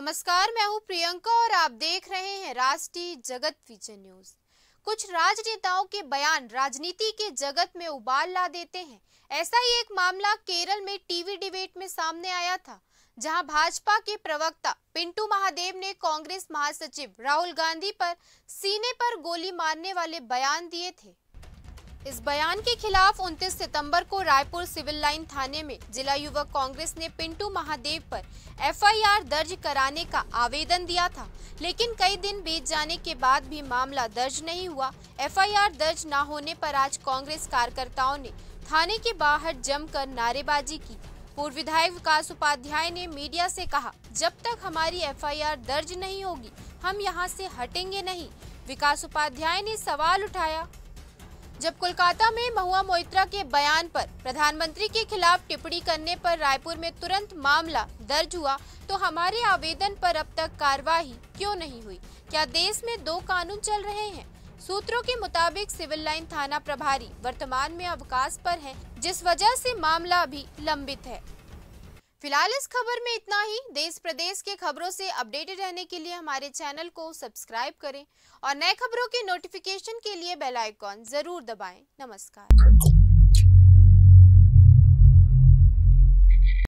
नमस्कार, मैं हूं प्रियंका और आप देख रहे हैं राष्ट्रीय जगत विजन न्यूज। कुछ राजनेताओं के बयान राजनीति के जगत में उबाल ला देते हैं। ऐसा ही एक मामला केरल में टीवी डिबेट में सामने आया था, जहां भाजपा के प्रवक्ता पिंटू महादेव ने कांग्रेस महासचिव राहुल गांधी पर सीने पर गोली मारने वाले बयान दिए थे। इस बयान के खिलाफ 29 सितंबर को रायपुर सिविल लाइन थाने में जिला युवक कांग्रेस ने पिंटू महादेव पर एफआईआर दर्ज कराने का आवेदन दिया था, लेकिन कई दिन बीत जाने के बाद भी मामला दर्ज नहीं हुआ। एफआईआर दर्ज न होने पर आज कांग्रेस कार्यकर्ताओं ने थाने के बाहर जमकर नारेबाजी की। पूर्व विधायक विकास उपाध्याय ने मीडिया से कहा, जब तक हमारी एफआईआर दर्ज नहीं होगी हम यहाँ से हटेंगे नहीं। विकास उपाध्याय ने सवाल उठाया, जब कोलकाता में महुआ मोइत्रा के बयान पर प्रधानमंत्री के खिलाफ टिप्पणी करने पर रायपुर में तुरंत मामला दर्ज हुआ, तो हमारे आवेदन पर अब तक कार्रवाई क्यों नहीं हुई? क्या देश में दो कानून चल रहे हैं? सूत्रों के मुताबिक सिविल लाइन थाना प्रभारी वर्तमान में अवकाश पर हैं, जिस वजह से मामला अभी लंबित है। फिलहाल इस खबर में इतना ही। देश प्रदेश के खबरों से अपडेटेड रहने के लिए हमारे चैनल को सब्सक्राइब करें और नए खबरों के नोटिफिकेशन के लिए बेल आइकॉन जरूर दबाएं। नमस्कार।